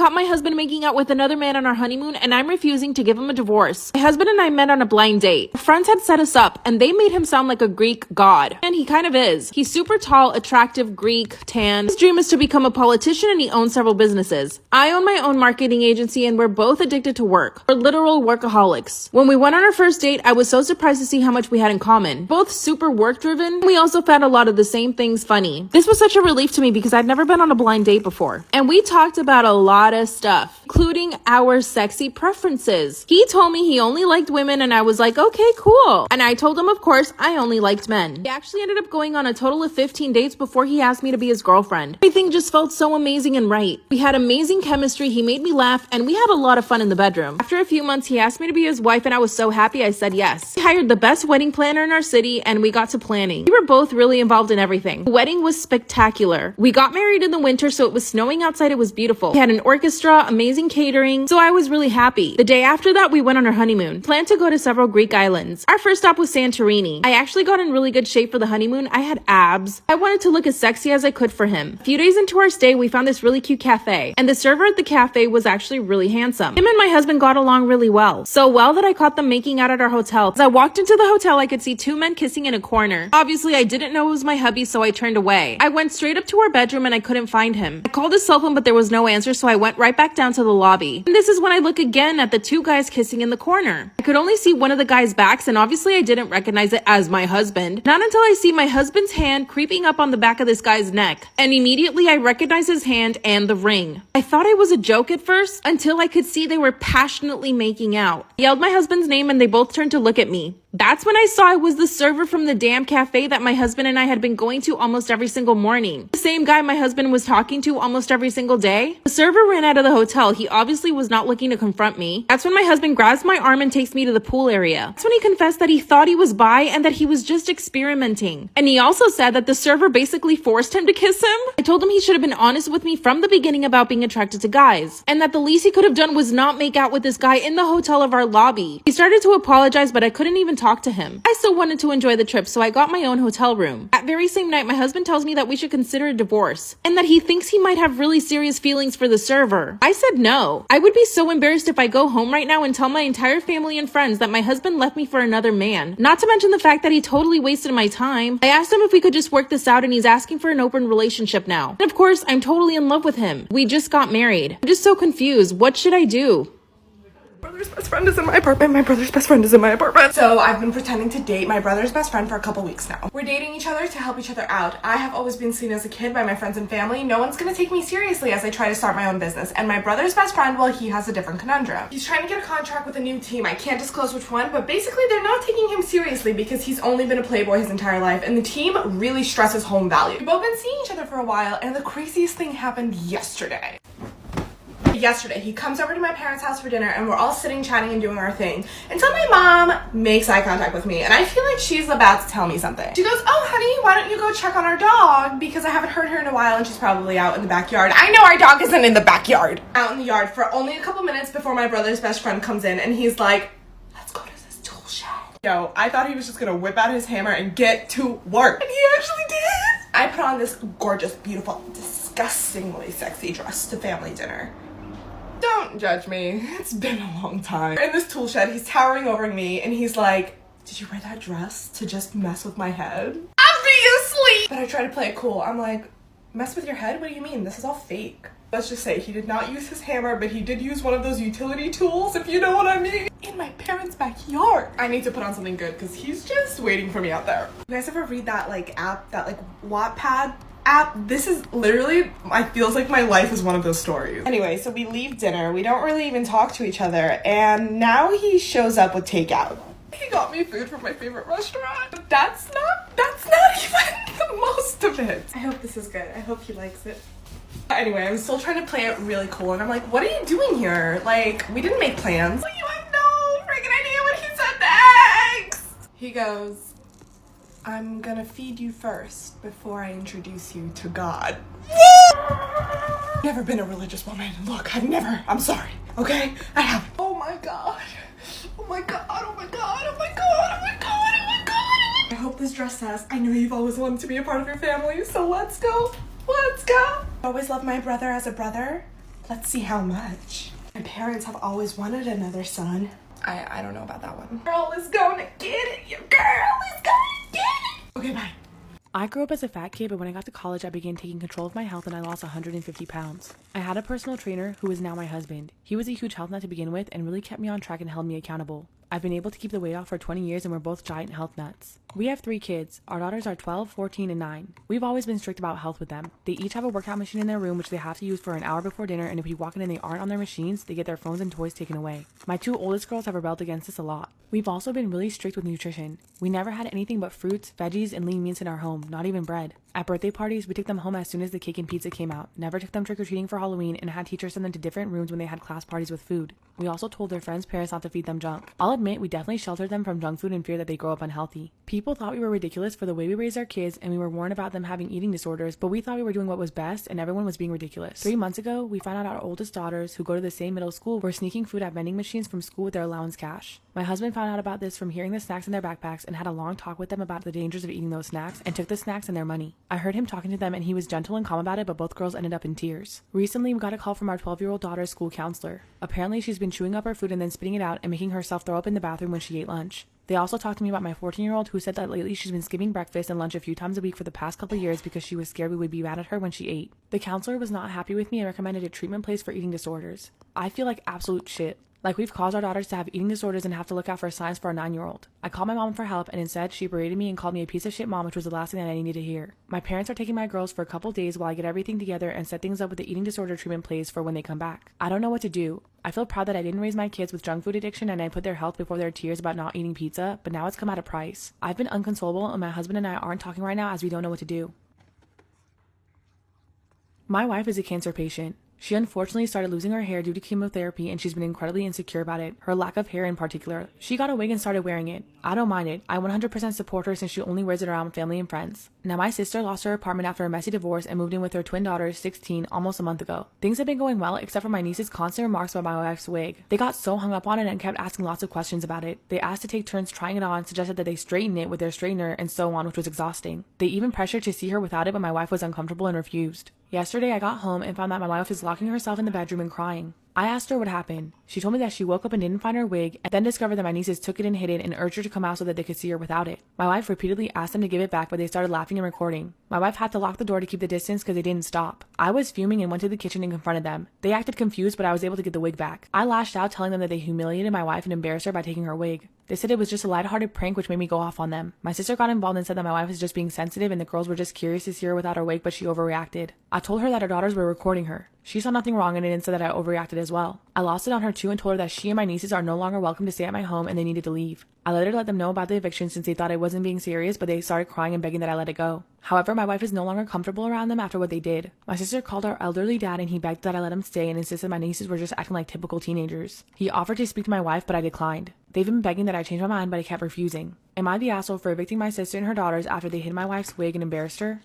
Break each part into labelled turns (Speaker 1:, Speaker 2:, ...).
Speaker 1: caught my husband making out with another man on our honeymoon, and I'm refusing to give him a divorce. My husband and I met on a blind date. Our friends had set us up, and they made him sound like a Greek god. And he kind of is. He's super tall, attractive, Greek, tan. His dream is to become a politician, and he owns several businesses. I own my own marketing agency, and we're both addicted to work. We're literal workaholics. When we went on our first date, I was so surprised to see how much we had in common. Both super work-driven. We also found a lot of the same things funny. This was such a relief to me because I'd never been on a blind date before. And we talked about a lot of stuff, including our sexy preferences. He told me he only liked women, and I was like, okay, cool. And I told him, of course, I only liked men. We actually ended up going on a total of 15 dates before he asked me to be his girlfriend. Everything just felt so amazing and right. We had amazing chemistry, he made me laugh, and we had a lot of fun in the bedroom. After a few months, he asked me to be his wife, and I was so happy I said yes. We hired the best wedding planner in our city, and we got to planning. We were both really involved in everything. The wedding was spectacular. We got married in the winter, so it was snowing outside. It was beautiful. We had an orchestra, amazing catering, so I was really happy. The day after that, we went on our honeymoon. Planned to go to several Greek islands. Our first stop was Santorini. I actually got in really good shape for the honeymoon. I had abs. I wanted to look as sexy as I could for him. A few days into our stay, we found this really cute cafe, and the server at the cafe was actually really handsome. Him and my husband got along really well. So well that I caught them making out at our hotel. As I walked into the hotel, I could see two men kissing in a corner. Obviously, I didn't know it was my hubby, so I turned away. I went straight up to our bedroom and I couldn't find him. I called his cell phone, but there was no answer, so I went right back down to the lobby. And this is when I look again at the two guys kissing in the corner. I could only see one of the guys' backs, and obviously I didn't recognize it as my husband. Not until I see my husband's hand creeping up on the back of this guy's neck. And immediately I recognize his hand and the ring. I thought it was a joke at first, until I could see they were passionately making out. I yelled my husband's name and they both turned to look at me. That's when I saw it was the server from the damn cafe that my husband and I had been going to almost every single morning. The same guy my husband was talking to almost every single day. The server ran out of the hotel. He obviously was not looking to confront me. That's when my husband grabs my arm and takes me to the pool area. That's when he confessed that he thought he was bi and that he was just experimenting. And he also said that the server basically forced him to kiss him. I told him he should have been honest with me from the beginning about being attracted to guys, and that the least he could have done was not make out with this guy in the hotel of our lobby. He started to apologize, but I couldn't even talk to him. I still wanted to enjoy the trip, so I got my own hotel room. That very same night, my husband tells me that we should consider a divorce, and that he thinks he might have really serious feelings for the server. I said no. I would be so embarrassed if I go home right now and tell my entire family and friends that my husband left me for another man. Not to mention the fact that he totally wasted my time. I asked him if we could just work this out, and he's asking for an open relationship now. And of course, I'm totally in love with him. We just got married. I'm just so confused. What should I do?
Speaker 2: My brother's best friend is in my apartment. My brother's best friend is in my apartment. So I've been pretending to date my brother's best friend for a couple weeks now. We're dating each other to help each other out. I have always been seen as a kid by my friends and family. No one's gonna take me seriously as I try to start my own business. And my brother's best friend, well, he has a different conundrum. He's trying to get a contract with a new team. I can't disclose which one, but basically they're not taking him seriously because he's only been a playboy his entire life, and the team really stresses home value. We've both been seeing each other for a while, and the craziest thing happened yesterday. He comes over to my parents' house for dinner, and we're all sitting chatting and doing our thing until my mom makes eye contact with me, and I feel like she's about to tell me something. She goes, "Oh honey, why don't you go check on our dog, because I haven't heard her in a while and she's probably out in the backyard." I know our dog isn't in the backyard. Out in the yard for only a couple minutes before my brother's best friend comes in, and he's like, "Let's go to this tool shed." Yo, I thought he was just gonna whip out his hammer and get to work, and he actually did. I put on this gorgeous, beautiful, disgustingly sexy dress to family dinner. Don't judge me, it's been a long time. In this tool shed, he's towering over me, and he's like, "Did you wear that dress to just mess with my head?" Obviously! But I try to play it cool. I'm like, "Mess with your head? What do you mean? This is all fake." Let's just say he did not use his hammer, but he did use one of those utility tools, if you know what I mean. In my parents' backyard. I need to put on something good, because he's just waiting for me out there. You guys ever read that app, that Wattpad app? This is literally, it feels like my life is one of those stories. Anyway, so we leave dinner. We don't really even talk to each other, and now he shows up with takeout. He got me food from my favorite restaurant, but that's not even the most of it. I hope this is good. I hope he likes it. Anyway, I'm still trying to play it really cool, and I'm like, "What are you doing here? Like, we didn't make plans." Like, you have no freaking idea what he said next. He goes, "I'm gonna feed you first before I introduce you to God." Never been a religious woman. Look, I'm sorry, okay? I haven't. Oh my god. Oh my god, oh my god, oh my god, oh my god, oh my god. I hope this dress says, "I know you've always wanted to be a part of your family, so let's go. Let's go." I always love my brother as a brother, Let's see how much. My parents have always wanted another son. I don't know about that one. Girl is gonna get it. Your girl is gonna get it. Okay, bye.
Speaker 1: I grew up as a fat kid, but when I got to college, I began taking control of my health and I lost 150 pounds. I had a personal trainer who is now my husband. He was a huge health nut to begin with and really kept me on track and held me accountable. I've been able to keep the weight off for 20 years and we're both giant health nuts. We have 3 kids. Our daughters are 12, 14, and 9. We've always been strict about health with them. They each have a workout machine in their room which they have to use for an hour before dinner, and if we walk in and they aren't on their machines, they get their phones and toys taken away. My 2 oldest girls have rebelled against this a lot. We've also been really strict with nutrition. We never had anything but fruits, veggies, and lean meats in our home, not even bread. At birthday parties, we took them home as soon as the cake and pizza came out, never took them trick-or-treating for Halloween, and had teachers send them to different rooms when they had class parties with food. We also told their friends' parents not to feed them junk. I'll admit, we definitely sheltered them from junk food in fear that they grow up unhealthy. People thought we were ridiculous for the way we raised our kids, and we were warned about them having eating disorders, but we thought we were doing what was best, and everyone was being ridiculous. 3 months ago, we found out our oldest daughters, who go to the same middle school, were sneaking food at vending machines from school with their allowance cash. My husband found out about this from hearing the snacks in their backpacks and had a long talk with them about the dangers of eating those snacks, and took the snacks and their money. I heard him talking to them and he was gentle and calm about it, but both girls ended up in tears. Recently, we got a call from our 12-year-old daughter's school counselor. Apparently, she's been chewing up her food and then spitting it out and making herself throw up in the bathroom when she ate lunch. They also talked to me about my 14-year-old who said that lately she's been skipping breakfast and lunch a few times a week for the past couple years because she was scared we would be mad at her when she ate. The counselor was not happy with me and recommended a treatment place for eating disorders. I feel like absolute shit. Like we've caused our daughters to have eating disorders and have to look out for signs for our 9-year-old. I called my mom for help and instead she berated me and called me a piece of shit mom, which was the last thing that I needed to hear. My parents are taking my girls for a couple days while I get everything together and set things up with the eating disorder treatment place for when they come back. I don't know what to do. I feel proud that I didn't raise my kids with junk food addiction and I put their health before their tears about not eating pizza, but now it's come at a price. I've been inconsolable and my husband and I aren't talking right now as we don't know what to do. My wife is a cancer patient. She unfortunately started losing her hair due to chemotherapy and she's been incredibly insecure about it, her lack of hair in particular. She got a wig and started wearing it. I don't mind it. I 100% support her since she only wears it around family and friends. Now my sister lost her apartment after a messy divorce and moved in with her twin daughter, 16, almost a month ago. Things have been going well except for my niece's constant remarks about my wife's wig. They got so hung up on it and kept asking lots of questions about it. They asked to take turns trying it on, suggested that they straighten it with their straightener and so on, which was exhausting. They even pressured to see her without it, but my wife was uncomfortable and refused. Yesterday, I got home and found that my wife is locking herself in the bedroom and crying. I asked her what happened. She told me that she woke up and didn't find her wig, and then discovered that my nieces took it and hid it and urged her to come out so that they could see her without it. My wife repeatedly asked them to give it back, but they started laughing and recording. My wife had to lock the door to keep the distance because they didn't stop. I was fuming and went to the kitchen and confronted them. They acted confused, but I was able to get the wig back. I lashed out, telling them that they humiliated my wife and embarrassed her by taking her wig. They said it was just a lighthearted prank, which made me go off on them. My sister got involved and said that my wife was just being sensitive and the girls were just curious to see her without her wig, but she overreacted. I told her that her daughters were recording her. She saw nothing wrong in it and said that I overreacted as well. I lost it on her too and told her that she and my nieces are no longer welcome to stay at my home and they needed to leave. I later let them know about the eviction since they thought I wasn't being serious, but they started crying and begging that I let it go. However, my wife is no longer comfortable around them after what they did. My sister called our elderly dad and he begged that I let him stay and insisted my nieces were just acting like typical teenagers. He offered to speak to my wife, but I declined. They've been begging that I change my mind, but I kept refusing. Am I the asshole for evicting my sister and her daughters after they hid my wife's wig and embarrassed her?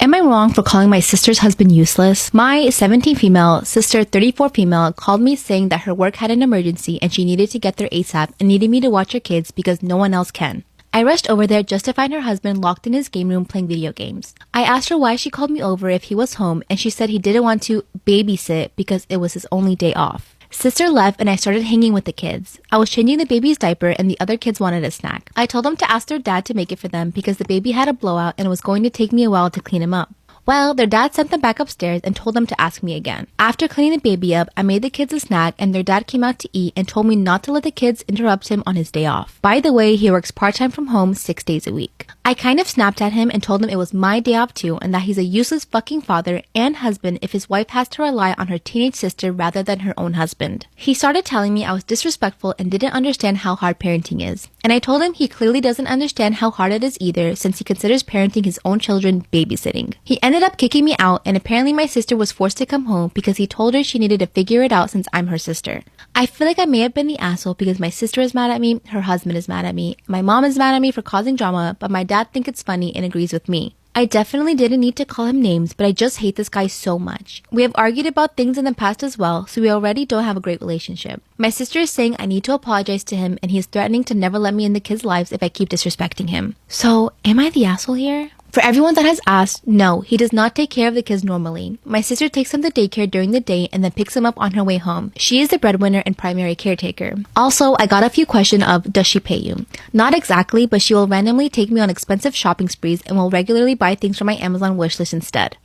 Speaker 3: Am I wrong for calling my sister's husband useless? My 17 female, sister 34 female called me saying that her work had an emergency and she needed to get there ASAP and needed me to watch her kids because no one else can. I rushed over there just to find her husband locked in his game room playing video games. I asked her why she called me over if he was home, and she said he didn't want to babysit because it was his only day off. Sister left and I started hanging with the kids. I was changing the baby's diaper and the other kids wanted a snack. I told them to ask their dad to make it for them because the baby had a blowout and it was going to take me a while to clean him up. Well, their dad sent them back upstairs and told them to ask me again. After cleaning the baby up, I made the kids a snack and their dad came out to eat and told me not to let the kids interrupt him on his day off. By the way, he works part-time from home 6 days a week. I kind of snapped at him and told him it was my day off too and that he's a useless fucking father and husband if his wife has to rely on her teenage sister rather than her own husband. He started telling me I was disrespectful and didn't understand how hard parenting is. And I told him he clearly doesn't understand how hard it is either since he considers parenting his own children babysitting. He ended up kicking me out and apparently my sister was forced to come home because he told her she needed to figure it out since I'm her sister. I feel like I may have been the asshole because my sister is mad at me, her husband is mad at me, my mom is mad at me for causing drama, but my dad thinks it's funny and agrees with me. I definitely didn't need to call him names, but I just hate this guy so much. We have argued about things in the past as well, so we already don't have a great relationship. My sister is saying I need to apologize to him and he is threatening to never let me in the kids' lives if I keep disrespecting him. So, am I the asshole here? For everyone that has asked, no, he does not take care of the kids normally. My sister takes him to daycare during the day and then picks him up on her way home. She is the breadwinner and primary caretaker. Also, I got a few questions of, does she pay you? Not exactly, but she will randomly take me on expensive shopping sprees and will regularly buy things from my Amazon wishlist instead.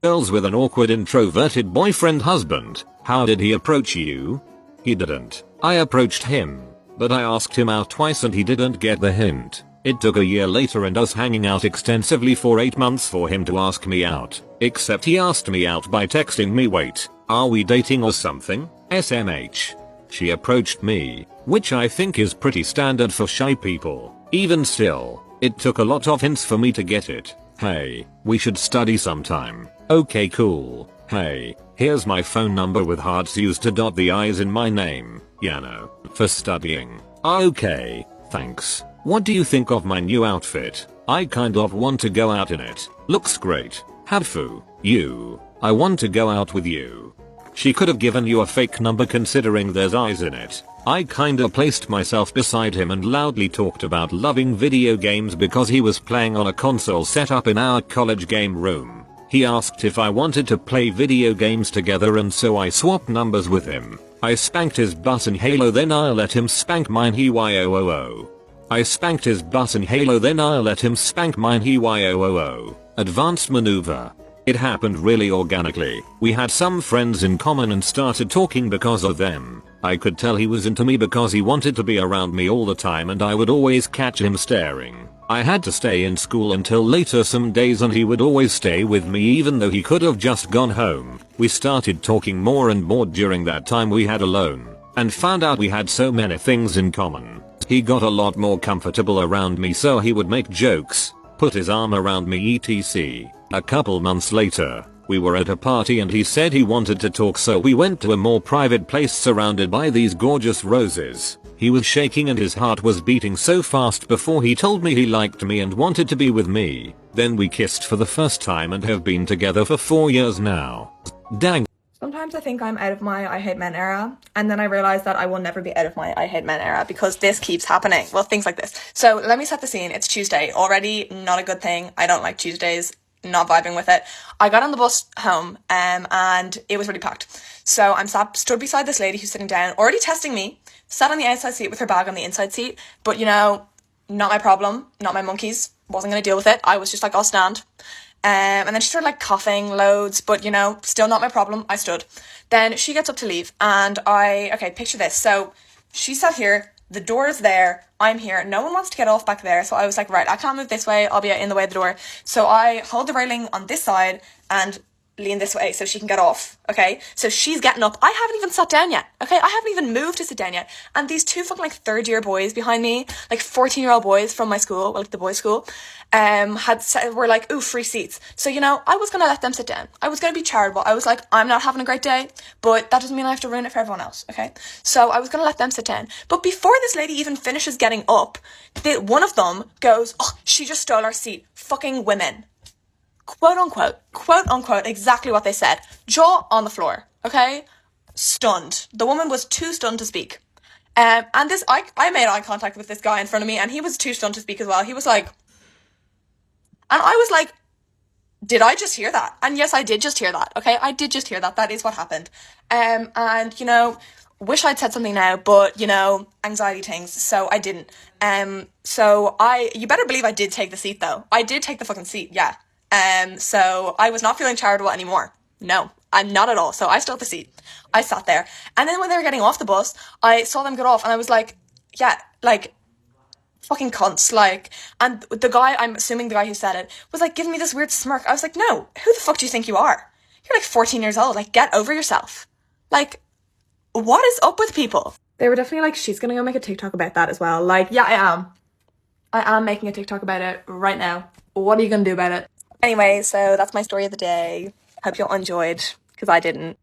Speaker 4: Girls with an awkward introverted boyfriend husband, how did he approach you? He didn't. I approached him, but I asked him out twice and he didn't get the hint. It took a year later and us hanging out extensively for 8 months for him to ask me out, except he asked me out by texting me, wait, are we dating or something? SMH. She approached me, which I think is pretty standard for shy people. Even still, it took a lot of hints for me to get it. Hey, we should study sometime. Okay, cool. Hey, here's my phone number with hearts used to dot the I's in my name, Yano, for studying. Okay, thanks. What do you think of my new outfit? I kind of want to go out in it. Looks great. Hadfu, you. I want to go out with you. She could have given you a fake number considering there's eyes in it. I kinda placed myself beside him and loudly talked about loving video games because he was playing on a console set up in our college game room. He asked if I wanted to play video games together and so I swapped numbers with him. I spanked his butt in Halo then I let him spank mine he-yo-o-o. I spanked his butt in Halo then I let him spank mine he-yo-o-o. Advanced maneuver. It happened really organically. We had some friends in common and started talking because of them. I could tell he was into me because he wanted to be around me all the time and I would always catch him staring. I had to stay in school until later some days and he would always stay with me even though he could have just gone home. We started talking more and more during that time we had alone and found out we had so many things in common. He got a lot more comfortable around me so he would make jokes, put his arm around me etc. A couple months later, we were at a party and he said he wanted to talk so we went to a more private place surrounded by these gorgeous roses. He was shaking and his heart was beating so fast before he told me he liked me and wanted to be with me. Then we kissed for the first time and have been together for 4 years now. Dang.
Speaker 2: Sometimes I think I'm out of my I hate men era, and then I realize that I will never be out of my I hate men era because this keeps happening. Well, things like this. So let me set the scene. It's Tuesday. Already not a good thing. I don't like Tuesdays. Not vibing with it. I got on the bus home, and it was really packed. So I'm stood beside this lady who's sitting down, already testing me, sat on the outside seat with her bag on the inside seat, but you know, not my problem, not my monkeys, wasn't gonna deal with it. I was just like, I'll stand. And then she started like coughing loads, but you know, still not my problem. I stood. Then she gets up to leave, and okay, picture this. So she sat here, the door is there, I'm here, no one wants to get off back there. So I was like, right, I can't move this way, I'll be in the way of the door. So I hold the railing on this side and lean this way so she can get off, okay? So she's getting up. I haven't even sat down yet, okay? I haven't even moved to sit down yet. And these two fucking like third year boys behind me, like 14-year-old boys from my school, well, like the boys' school, were like, ooh, free seats. So, you know, I was gonna let them sit down. I was gonna be charitable. I was like, I'm not having a great day, but that doesn't mean I have to ruin it for everyone else, okay? So I was gonna let them sit down. But before this lady even finishes getting up, one of them goes, oh, she just stole our seat. Fucking women. Quote unquote, exactly what they said. Jaw on the floor, okay? Stunned. The woman was too stunned to speak. And I made eye contact with this guy in front of me, and he was too stunned to speak as well. He was like, and I was like, did I just hear that? And yes, I did just hear that, okay? I did just hear that. That is what happened. And, you know, wish I'd said something now, but, you know, anxiety things, so I didn't. You better believe I did take the seat, though. I did take the fucking seat, yeah. So I was not feeling charitable anymore. No, I'm not at all. So I still had the seat. I sat there. And then when they were getting off the bus, I saw them get off, and I was like, yeah, like, fucking cunts, like, and the guy, I'm assuming the guy who said it, was like giving me this weird smirk. I was like, no, who the fuck do you think you are? You're like 14 years old, like, get over yourself. Like, what is up with people? They were definitely like, she's gonna go make a TikTok about that as well. Like, yeah, I am making a TikTok about it right now. What are you gonna do about it? Anyway, so that's my story of the day. Hope you all enjoyed, because I didn't.